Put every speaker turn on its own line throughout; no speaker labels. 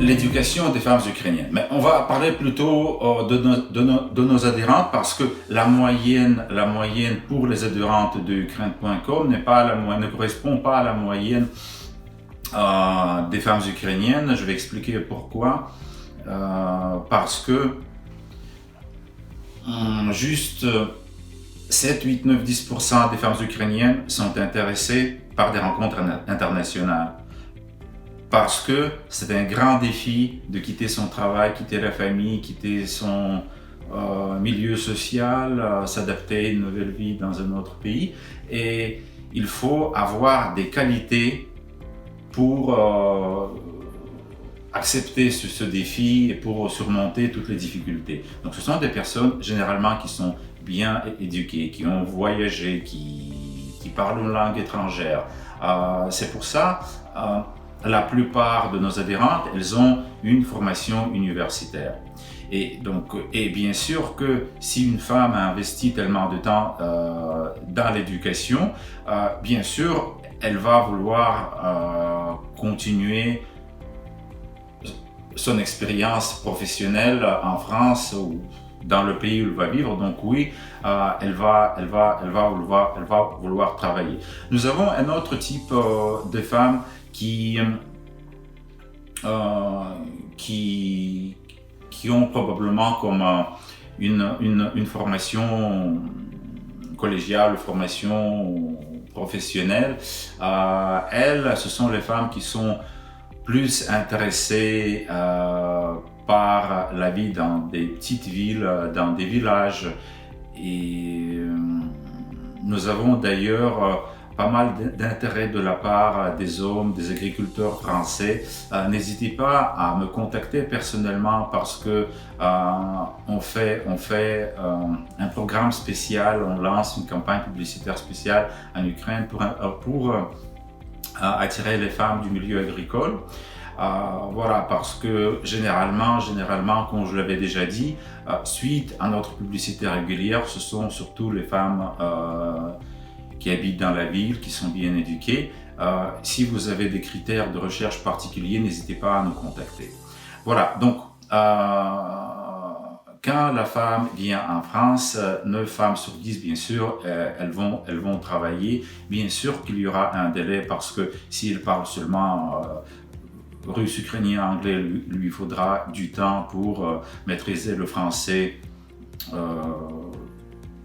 l'éducation des femmes ukrainiennes. Mais on va parler plutôt de nos adhérentes parce que la moyenne pour les adhérentes de Ukraine.com ne correspond pas à la moyenne des femmes ukrainiennes. Je vais expliquer pourquoi. Parce que juste 7, 8, 9, 10% des femmes ukrainiennes sont intéressées par des rencontres internationales. Parce que c'est un grand défi de quitter son travail, quitter la famille, quitter son milieu social, s'adapter à une nouvelle vie dans un autre pays. Et il faut avoir des qualités pour accepter ce défi et pour surmonter toutes les difficultés. Donc ce sont des personnes généralement qui sont bien éduquées, qui ont voyagé, qui parlent une langue étrangère. C'est pour ça la plupart de nos adhérentes, elles ont une formation universitaire. Et bien sûr que si une femme a investi tellement de temps dans l'éducation, bien sûr, elle va vouloir continuer son expérience professionnelle en France ou dans le pays où elle va vivre. Donc oui, elle va vouloir travailler. Nous avons un autre type de femmes qui ont probablement comme une formation collégiale, formation professionnelle. Elles, ce sont les femmes qui sont plus intéressées par la vie dans des petites villes, dans des villages. Et nous avons d'ailleurs pas mal d'intérêt de la part des hommes, des agriculteurs français. N'hésitez pas à me contacter personnellement parce que on fait un programme spécial, on lance une campagne publicitaire spéciale en Ukraine pour attirer les femmes du milieu agricole. Voilà, parce que généralement, comme je l'avais déjà dit, suite à notre publicité régulière, ce sont surtout les femmes qui habitent dans la ville, qui sont bien éduquées. Si vous avez des critères de recherche particuliers, n'hésitez pas à nous contacter. Voilà, donc quand la femme vient en France, 9 femmes sur 10, bien sûr, elles vont travailler. Bien sûr qu'il y aura un délai parce que s'ils parlent seulement russe, ukrainien, anglais, lui faudra du temps pour maîtriser le français,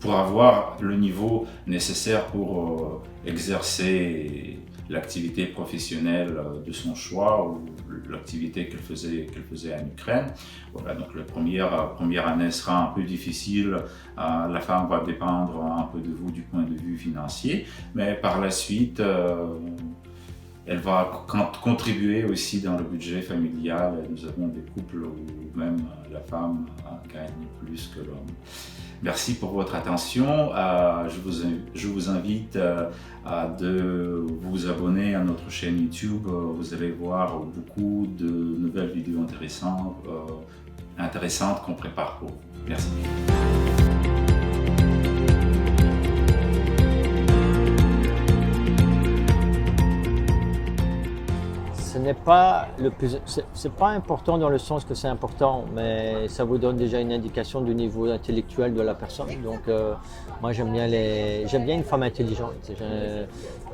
pour avoir le niveau nécessaire pour exercer l'activité professionnelle de son choix ou l'activité qu'elle faisait en Ukraine. Voilà, donc la première année sera un peu difficile. La femme va dépendre un peu de vous du point de vue financier, mais par la suite, elle va contribuer aussi dans le budget familial. Nous avons des couples où même la femme gagne plus que l'homme. Merci pour votre attention. Je vous invite de vous abonner à notre chaîne YouTube. Vous allez voir beaucoup de nouvelles vidéos intéressantes qu'on prépare pour vous. Merci.
Ce n'est pas le plus, c'est pas important dans le sens que c'est important, mais ça vous donne déjà une indication du niveau intellectuel de la personne. Donc, moi j'aime bien une femme intelligente.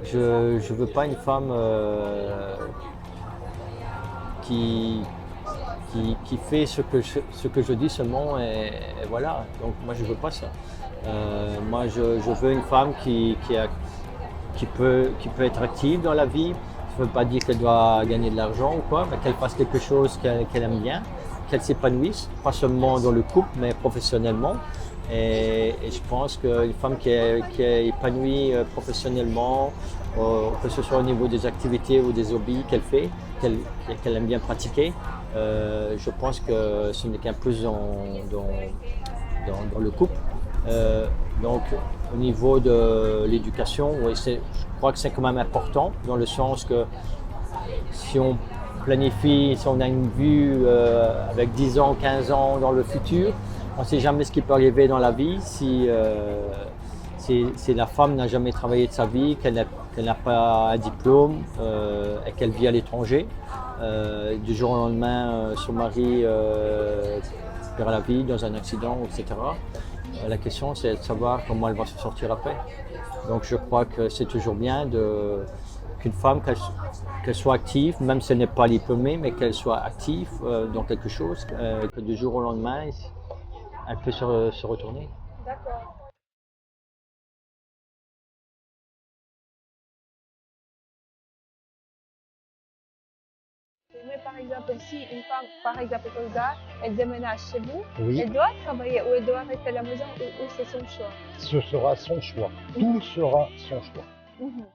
Je veux pas une femme qui fait ce que je dis seulement et voilà. Donc moi je veux pas ça. Moi je veux une femme qui peut être active dans la vie. Ça ne veut pas dire qu'elle doit gagner de l'argent ou quoi, mais qu'elle fasse quelque chose qu'elle aime bien, qu'elle s'épanouisse, pas seulement dans le couple, mais professionnellement. Et je pense qu'une femme qui est épanouie professionnellement, que ce soit au niveau des activités ou des hobbies qu'elle fait, qu'elle aime bien pratiquer, je pense que ce n'est qu'un plus dans le couple. Donc au niveau de l'éducation, oui, je crois que c'est quand même important dans le sens que si on planifie, si on a une vue avec 10 ans, 15 ans dans le futur, on ne sait jamais ce qui peut arriver dans la vie si la femme n'a jamais travaillé de sa vie, qu'elle n'a pas un diplôme et qu'elle vit à l'étranger. du jour au lendemain, son mari perd la vie dans un accident, etc. La question, c'est de savoir comment elle va se sortir après. Donc je crois que c'est toujours bien qu'une femme, qu'elle soit active, même si elle n'est pas diplômée, mais qu'elle soit active dans quelque chose, que du jour au lendemain, elle peut se retourner.
D'accord. Mais par exemple, si une femme, par exemple, Olga, elle déménage chez vous,
Oui,
elle doit travailler ou elle doit rester à la maison ou c'est son choix?
ce sera son choix. Tout sera son choix.
Mhm.